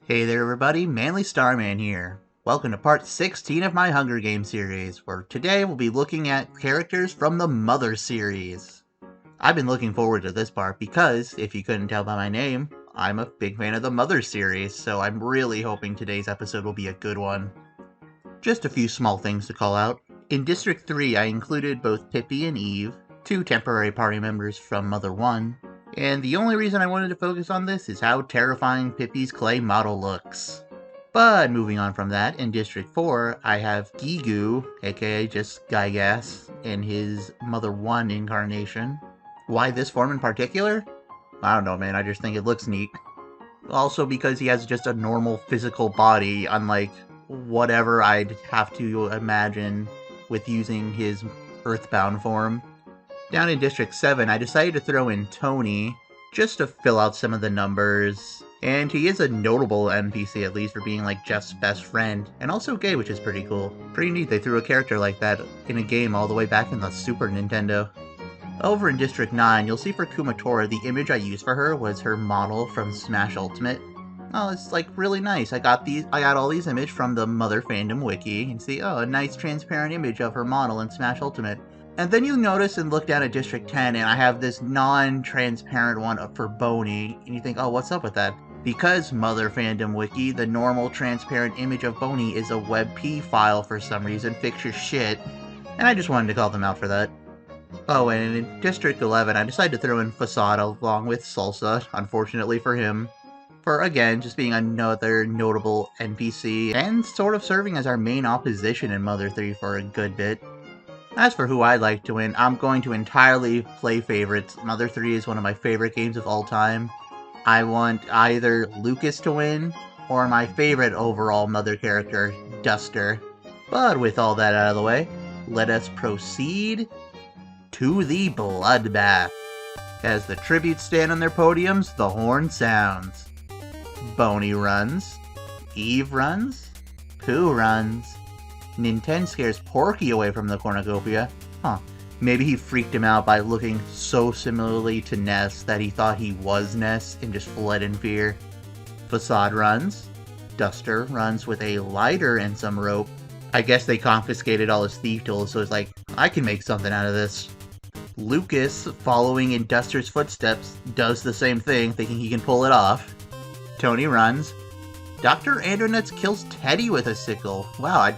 Hey there everybody, Manly Starman here. Welcome to part 16 of my Hunger Games series, where today we'll be looking at characters from the Mother series. I've been looking forward to this part because, if you couldn't tell by my name, I'm a big fan of the Mother series, so I'm really hoping today's episode will be a good one. Just a few small things to call out. In District 3 I included both Pippi and Eve, two temporary party members from Mother 1, and the only reason I wanted to focus on this is how terrifying Pippi's clay model looks. But moving on from that, in District 4, I have Gigu, aka just Gygas, in his Mother 1 incarnation. Why this form in particular? I don't know, man, I just think it looks neat. Also because he has just a normal physical body, unlike whatever I'd have to imagine with using his Earthbound form. Down in District 7, I decided to throw in Tony, just to fill out some of the numbers. And he is a notable NPC, at least for being like Jeff's best friend, and also gay, which is pretty cool. Pretty neat they threw a character like that in a game all the way back in the Super Nintendo. Over in District 9, you'll see for Kumatora, the image I used for her was her model from Smash Ultimate. Oh, it's like really nice. I got all these images from the Mother Fandom Wiki, and see, oh, a nice transparent image of her model in Smash Ultimate. And then you notice and look down at District 10, and I have this non-transparent one up for Bowie, and you think, oh, what's up with that? Because Mother Fandom Wiki, the normal transparent image of Bowie is a WebP file for some reason, fix your shit, and I just wanted to call them out for that. Oh, and in District 11, I decided to throw in Facade along with Salsa, unfortunately for him, for, again, just being another notable NPC, and sort of serving as our main opposition in Mother 3 for a good bit. As for who I'd like to win, I'm going to entirely play favorites. Mother 3 is one of my favorite games of all time. I want either Lucas to win, or my favorite overall Mother character, Duster. But with all that out of the way, let us proceed to the bloodbath. As the tributes stand on their podiums, the horn sounds. Bowie runs, Eve runs, Pooh runs. Nintendo scares Porky away from the cornucopia. Maybe he freaked him out by looking so similarly to Ness that he thought he was Ness and just fled in fear. Facade runs. Duster runs with a lighter and some rope. I guess they confiscated all his thief tools, so it's like, I can make something out of this. Lucas, following in Duster's footsteps, does the same thing, thinking he can pull it off. Tony runs. Dr. Andronutz kills Teddy with a sickle. Wow,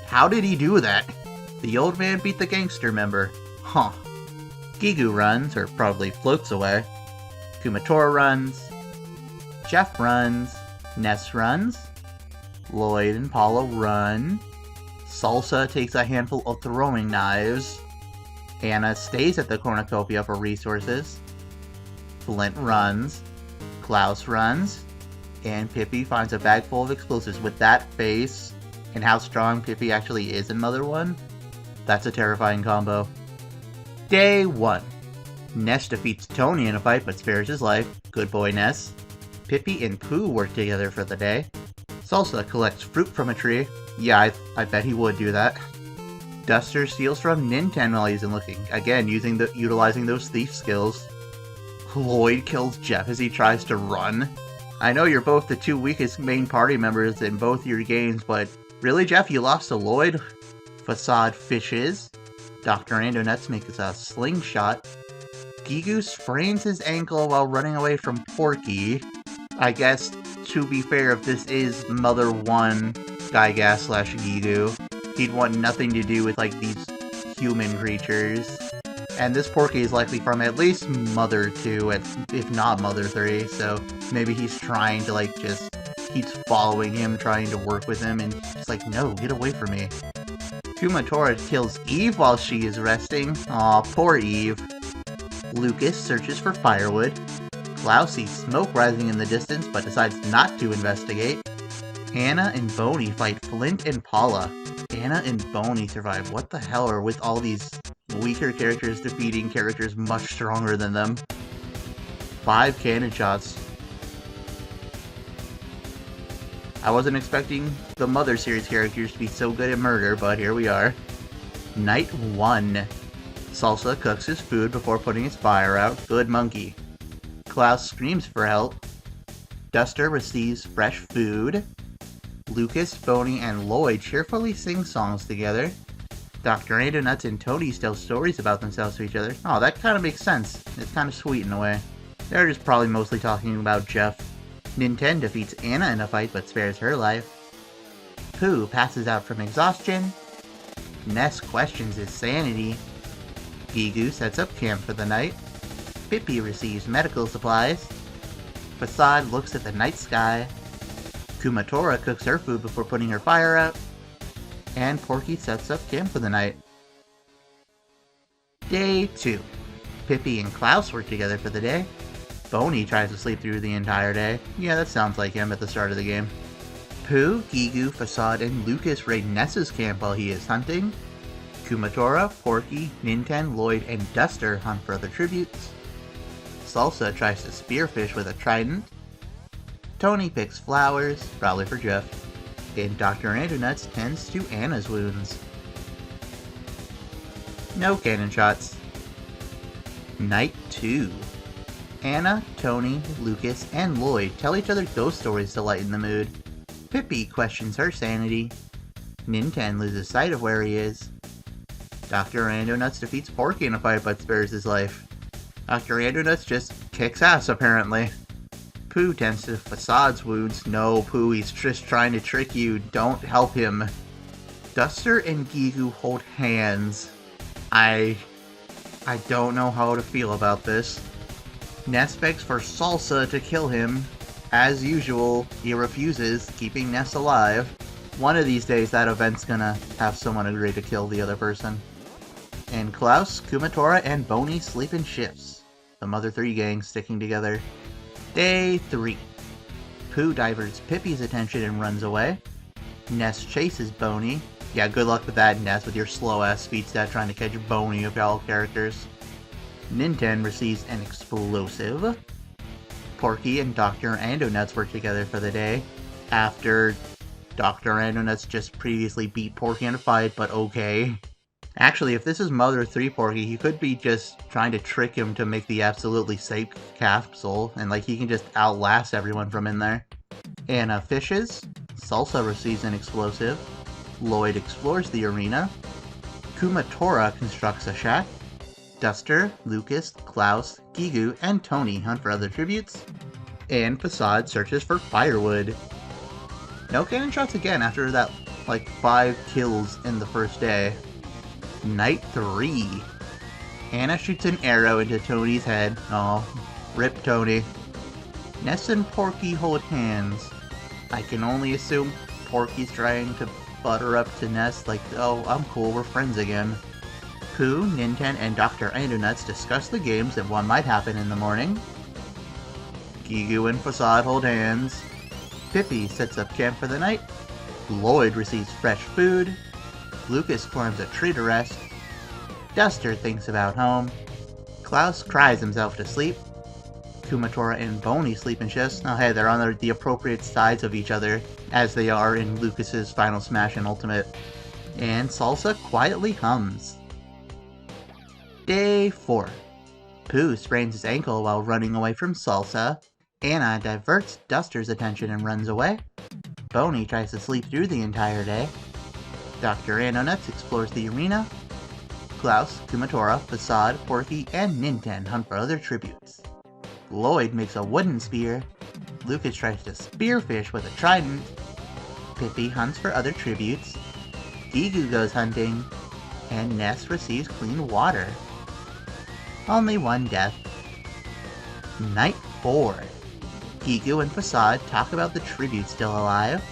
how did he do that? The old man beat the gangster member. Huh. Gigu runs, or probably floats away. Kumatora runs. Jeff runs. Ness runs. Lloyd and Paula run. Salsa takes a handful of throwing knives. Anna stays at the cornucopia for resources. Flint runs. Klaus runs. And Pippi finds a bag full of explosives. With that face, and how strong Pippi actually is in Mother 1, that's a terrifying combo. Day 1. Ness defeats Tony in a fight but spares his life. Good boy, Ness. Pippi and Pooh work together for the day. Salsa collects fruit from a tree. Yeah, I bet he would do that. Duster steals from Nintendo while he's looking. Again, utilizing those thief skills. Lloyd kills Jeff as he tries to run. I know you're both the two weakest main party members in both your games, but really, Jeff, you lost to Lloyd? Facade fishes. Dr. Andronutz makes a slingshot. Gigu sprains his ankle while running away from Porky. I guess, to be fair, if this is Mother 1 Gygas / Gigu, he'd want nothing to do with, like, these human creatures. And this Porky is likely from at least Mother 2, if not Mother 3, so maybe he's trying to, like, just keeps following him, trying to work with him, and just like, no, get away from me. Kumatora kills Eve while she is resting. Aw, poor Eve. Lucas searches for firewood. Klaus sees smoke rising in the distance, but decides not to investigate. Anna and Bowie fight Flint and Paula. Anna and Bowie survive. What the hell are with all these weaker characters defeating characters much stronger than them? 5 cannon shots. I wasn't expecting the Mother series characters to be so good at murder, but here we are. Night 1. Salsa cooks his food before putting his fire out. Good monkey. Klaus screams for help. Duster receives fresh food. Lucas, Boney, and Lloyd cheerfully sing songs together. Dr. Andonuts and Tony tell stories about themselves to each other. Oh, that kind of makes sense. It's kind of sweet in a way. They're just probably mostly talking about Jeff. Ninten defeats Anna in a fight but spares her life. Pooh passes out from exhaustion. Ness questions his sanity. Gigu sets up camp for the night. Pippi receives medical supplies. Facade looks at the night sky. Kumatora cooks her food before putting her fire out. And Porky sets up camp for the night. Day 2. Pippi and Klaus work together for the day. Boney tries to sleep through the entire day. Yeah, that sounds like him at the start of the game. Pooh, Gigu, Facade, and Lucas raid Ness's camp while he is hunting. Kumatora, Porky, Ninten, Lloyd, and Duster hunt for other tributes. Salsa tries to spearfish with a trident. Tony picks flowers, probably for Jeff. And Dr. Andonuts tends to Anna's wounds. No cannon shots. Night 2. Anna, Tony, Lucas, and Lloyd tell each other ghost stories to lighten the mood. Pippi questions her sanity. Ninten loses sight of where he is. Dr. Andonuts defeats Porky in a fight but spares his life. Dr. Andonuts just kicks ass, apparently. Pooh tends to Facade's wounds. No, Pooh, he's just trying to trick you. Don't help him. Duster and Gigu hold hands. I don't know how to feel about this. Ness begs for Salsa to kill him. As usual, he refuses, keeping Ness alive. One of these days, that event's gonna have someone agree to kill the other person. And Klaus, Kumatora, and Boney sleep in shifts. The Mother 3 gang sticking together. Day 3. Pooh diverts Pippi's attention and runs away. Ness chases Boney. Yeah, good luck with that, Ness, with your slow-ass speed stat trying to catch Boney of all characters. Ninten receives an explosive. Porky and Dr. Andonuts work together for the day, after Dr. Andonuts just previously beat Porky in a fight, but okay. Actually, if this is Mother 3 Porky, he could be just trying to trick him to make the absolutely safe capsule, and like he can just outlast everyone from in there. Anna fishes. Salsa receives an explosive. Lloyd explores the arena. Kumatora constructs a shack. Duster, Lucas, Klaus, Gigu, and Tony hunt for other tributes. And Facade searches for firewood. No cannon shots again after that, like, 5 kills in the first day. Night 3. Anna shoots an arrow into Tony's head. Aw, rip Tony. Ness and Porky hold hands. I can only assume Porky's trying to butter up to Ness, like, oh, I'm cool, we're friends again. Pooh, Ninten, and Dr. Andonuts discuss the games and what might happen in the morning. Gigu and Facade hold hands. Pippi sets up camp for the night. Lloyd receives fresh food. Lucas climbs a tree to rest. Duster thinks about home. Klaus cries himself to sleep. Kumatora and Boney sleep in shifts. Oh hey, they're on the appropriate sides of each other, as they are in Lucas's Final Smash and Ultimate. And Salsa quietly hums. Day 4. Pooh sprains his ankle while running away from Salsa. Anna diverts Duster's attention and runs away. Boney tries to sleep through the entire day. Dr. Andonuts explores the arena. Klaus, Kumatora, Facade, Porky, and Ninten hunt for other tributes. Lloyd makes a wooden spear. Lucas tries to spearfish with a trident. Pippi hunts for other tributes. Gigu goes hunting. And Ness receives clean water. Only one death. Night 4. Gigu and Facade talk about the tributes still alive.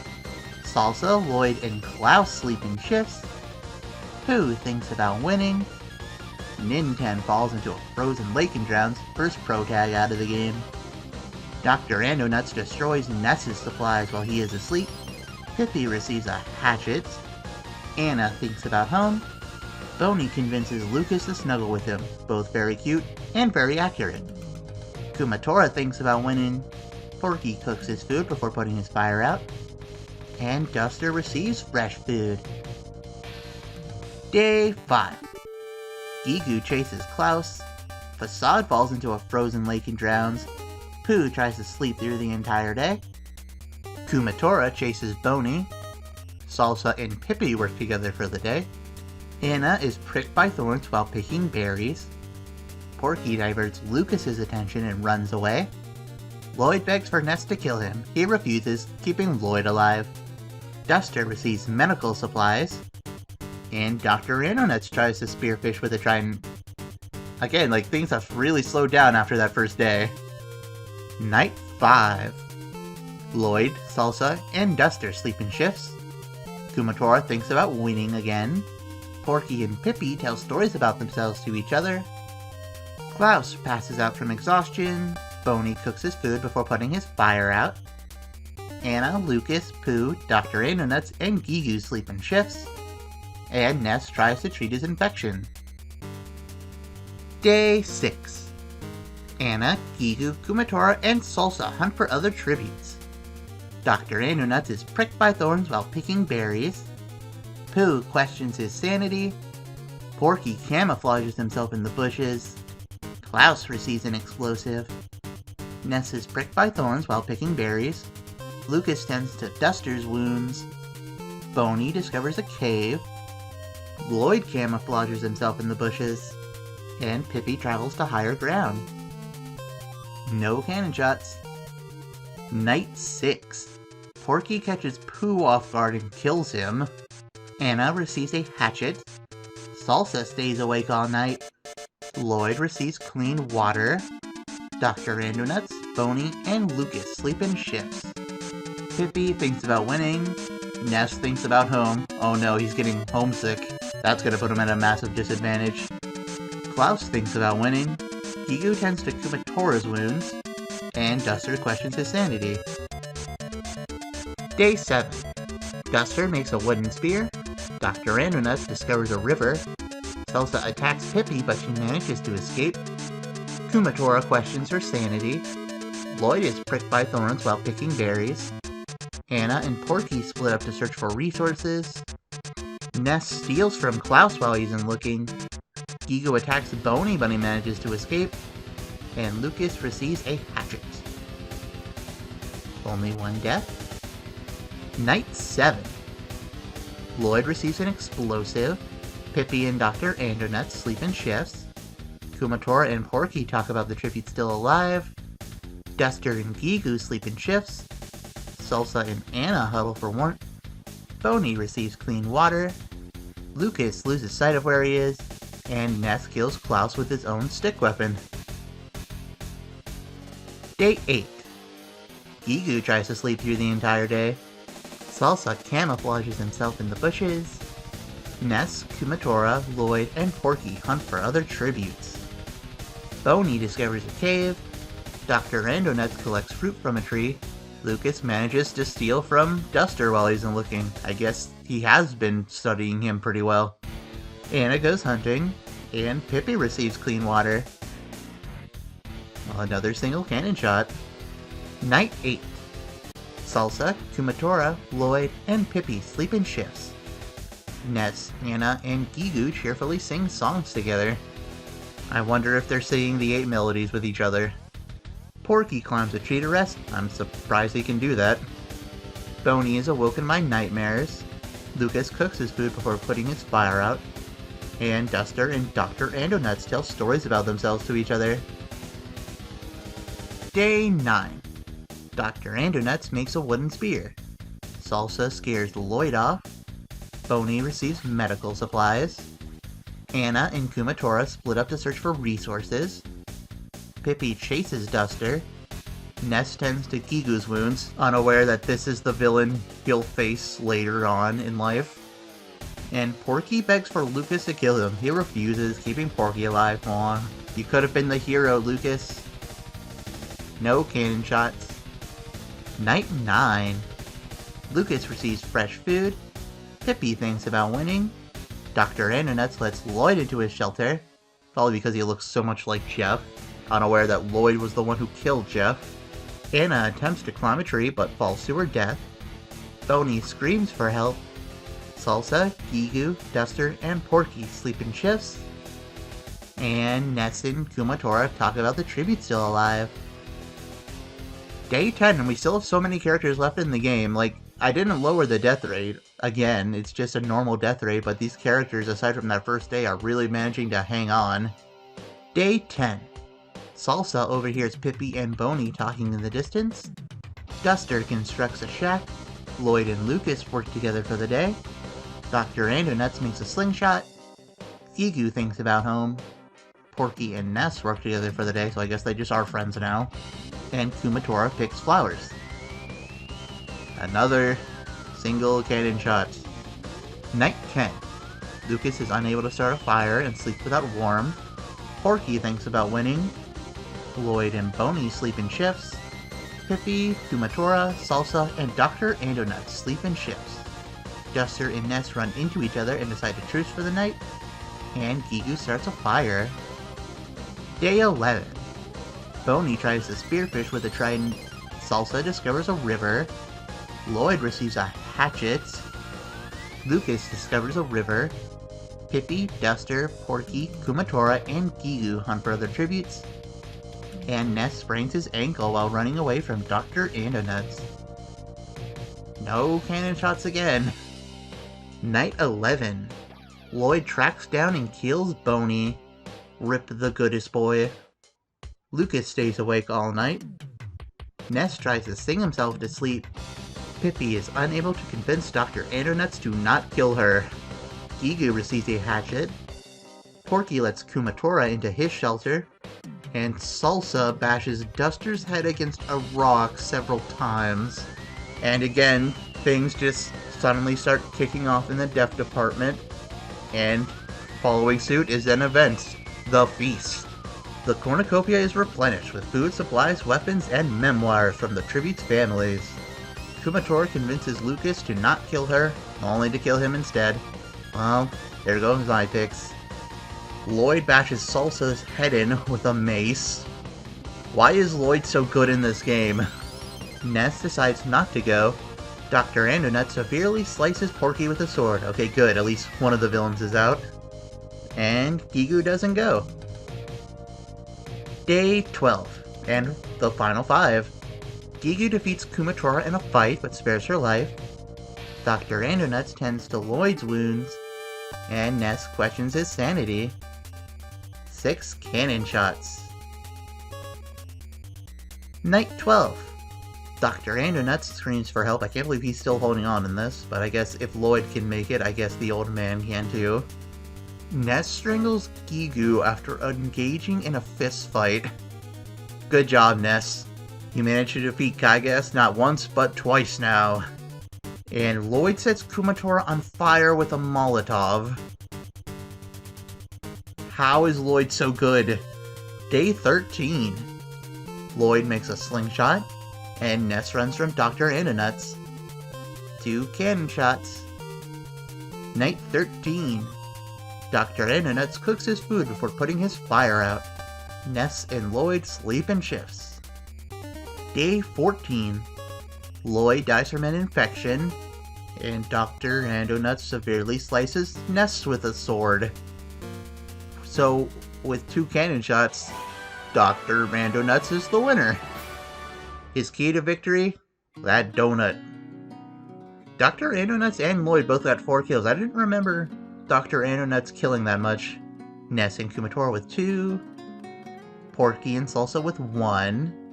Salsa, Lloyd, and Klaus sleep in shifts. Pooh thinks about winning. Ninten falls into a frozen lake and drowns, first pro tag out of the game. Dr. Andonuts destroys Ness's supplies while he is asleep. Pippi receives a hatchet. Anna thinks about home. Boney convinces Lucas to snuggle with him, both very cute and very accurate. Kumatora thinks about winning. Porky cooks his food before putting his fire out. And Duster receives fresh food. Day 5. Gigu chases Klaus. Facade falls into a frozen lake and drowns. Pooh tries to sleep through the entire day. Kumatora chases Bowie. Salsa and Pippi work together for the day. Anna is pricked by thorns while picking berries. Porky diverts Lucas's attention and runs away. Lloyd begs for Ness to kill him. He refuses, keeping Lloyd alive. Duster receives medical supplies. And Dr. Randonuts tries to spearfish with a trident. Again, things have really slowed down after that first day. Night 5. Lloyd, Salsa, and Duster sleep in shifts. Kumatora thinks about winning again. Porky and Pippi tell stories about themselves to each other. Klaus passes out from exhaustion. Bowie cooks his food before putting his fire out. Anna, Lucas, Pooh, Dr. Randonuts, and Gigu sleep in shifts. And Ness tries to treat his infection. Day 6. Anna, Gigu, Kumatora, and Salsa hunt for other tributes. Dr. Randonuts is pricked by thorns while picking berries. Pooh questions his sanity. Porky camouflages himself in the bushes. Klaus receives an explosive. Ness is pricked by thorns while picking berries. Lucas tends to Duster's wounds. Bowie discovers a cave. Lloyd camouflages himself in the bushes. And Pippi travels to higher ground. No cannon shots. Night 6. Porky catches Pooh off guard and kills him. Anna receives a hatchet. Salsa stays awake all night. Lloyd receives clean water. Dr. Randonuts, Bowie, and Lucas sleep in shifts. Pippi thinks about winning. Ness thinks about home. Oh no, he's getting homesick. That's gonna put him at a massive disadvantage. Klaus thinks about winning. Gigu tends to Kumatora's wounds. And Duster questions his sanity. Day 7. Duster makes a wooden spear. Dr. Randonuts discovers a river. Salsa attacks Pippi, but she manages to escape. Kumatora questions her sanity. Lloyd is pricked by thorns while picking berries. Anna and Porky split up to search for resources. Ness steals from Klaus while he's in looking. Gigu attacks Bowie, but he manages to escape. And Lucas receives a hatchet. Only one death. Night 7. Lloyd receives an explosive. Pippi and Dr. Randonuts sleep in shifts. Kumatora and Porky talk about the tribute still alive. Duster and Gigu sleep in shifts. Salsa and Anna huddle for warmth. Bowie receives clean water. Lucas loses sight of where he is. And Ness kills Klaus with his own stick weapon. Day 8. Gigu tries to sleep through the entire day. Salsa camouflages himself in the bushes. Ness, Kumatora, Lloyd, and Porky hunt for other tributes. Bowie discovers a cave. Dr. Randonuts collects fruit from a tree. Lucas manages to steal from Duster while he's looking. I guess he has been studying him pretty well. Anna goes hunting, and Pippi receives clean water. Another single cannon shot. Night 8. Salsa, Kumatora, Lloyd, and Pippi sleep in shifts. Ness, Anna, and Gigu cheerfully sing songs together. I wonder if they're singing the 8 melodies with each other. Porky climbs a tree to rest. I'm surprised he can do that. Bowie is awoken by nightmares. Lucas cooks his food before putting his fire out. And Duster and Dr. Randonuts tell stories about themselves to each other. Day 9. Dr. Randonuts makes a wooden spear. Salsa scares Lloyd off. Bowie receives medical supplies. Anna and Kumatora split up to search for resources. Pippi chases Duster. Ness tends to Gigu's wounds, unaware that this is the villain he'll face later on in life. And Porky begs for Lucas to kill him. He refuses, keeping Porky alive. Aw, you could have been the hero, Lucas. No cannon shots. Night 9. Lucas receives fresh food. Pippi thinks about winning. Dr. Randonuts lets Lloyd into his shelter, probably because he looks so much like Jeff, unaware that Lloyd was the one who killed Jeff. Anna attempts to climb a tree but falls to her death. Bowie screams for help. Salsa, Gigu, Duster, and Porky sleep in shifts. And Ness and Kumatora talk about the tribute still alive. Day 10, and we still have so many characters left in the game. Like, I didn't lower the death rate. Again, it's just a normal death rate, but these characters, aside from that first day, are really managing to hang on. Day 10. Salsa overhears Pippi and Boney talking in the distance. Duster constructs a shack. Lloyd and Lucas work together for the day. Dr. Randonuts makes a slingshot. Gigu thinks about home. Porky and Ness work together for the day, so I guess they just are friends now. And Kumatora picks flowers. Another single cannon shot. Night 10. Lucas is unable to start a fire and sleeps without warmth. Porky thinks about winning. Lloyd and Boney sleep in shifts. Pippi, Kumatora, Salsa, and Dr. Randonuts sleep in shifts. Duster and Ness run into each other and decide to truce for the night. And Gigu starts a fire. Day 11. Boney tries to spearfish with a trident. Salsa discovers a river. Lloyd receives a hatchet. Lucas discovers a river. Pippi, Duster, Porky, Kumatora, and Gigu hunt for other tributes. And Ness sprains his ankle while running away from Dr. Randonuts. No cannon shots again. Night 11. Lloyd tracks down and kills Boney. Rip the goodest boy. Lucas stays awake all night. Ness tries to sing himself to sleep. Pippi is unable to convince Dr. Randonuts to not kill her. Gigu receives a hatchet. Porky lets Kumatora into his shelter. And Salsa bashes Duster's head against a rock several times. And again, things just suddenly start kicking off in the death department. And following suit is an event, the feast. The cornucopia is replenished with food, supplies, weapons, and memoirs from the tribute's families. Kumatora convinces Lucas to not kill her, only to kill him instead. Well, there goes my picks. Lloyd bashes Salsa's head in with a mace. Why is Lloyd so good in this game? Ness decides not to go. Dr. Randonuts severely slices Porky with a sword. Okay, good, at least one of the villains is out. And Gigu doesn't go. Day 12, and the final 5. Gigu defeats Kumatora in a fight, but spares her life. Dr. Randonuts tends to Lloyd's wounds, and Ness questions his sanity. 6 cannon shots. Night 12. Dr. Randonuts screams for help. I can't believe he's still holding on in this, but I guess if Lloyd can make it, I guess the old man can too. Ness strangles Gigu after engaging in a fist fight. Good job, Ness. You managed to defeat Kaigas not once, but twice now. And Lloyd sets Kumatora on fire with a Molotov. How is Lloyd so good? Day 13. Lloyd makes a slingshot, and Ness runs from Dr. Randonuts. 2 cannon shots. Night 13. Dr. Randonuts cooks his food before putting his fire out. Ness and Lloyd sleep in shifts. Day 14. Lloyd dies from an infection, and Dr. Randonuts severely slices Ness with a sword. So, with 2 cannon shots, Dr. Randonuts is the winner. His key to victory? That donut. Dr. Randonuts and Lloyd both got 4 kills. I didn't remember Dr. Randonuts killing that much. Ness and Kumatora with 2. Porky and Salsa with 1.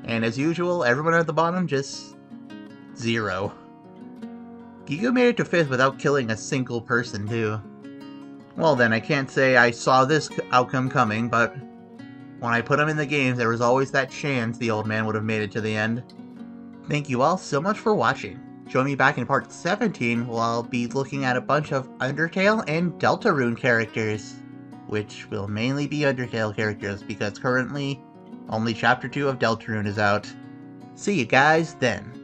And as usual, everyone at the bottom just 0. Gigu made it to 5th without killing a single person too. Well then, I can't say I saw this outcome coming, but when I put him in the game, there was always that chance the old man would have made it to the end. Thank you all so much for watching. Join me back in part 17 where I'll be looking at a bunch of Undertale and Deltarune characters, which will mainly be Undertale characters because currently only Chapter 2 of Deltarune is out. See you guys then.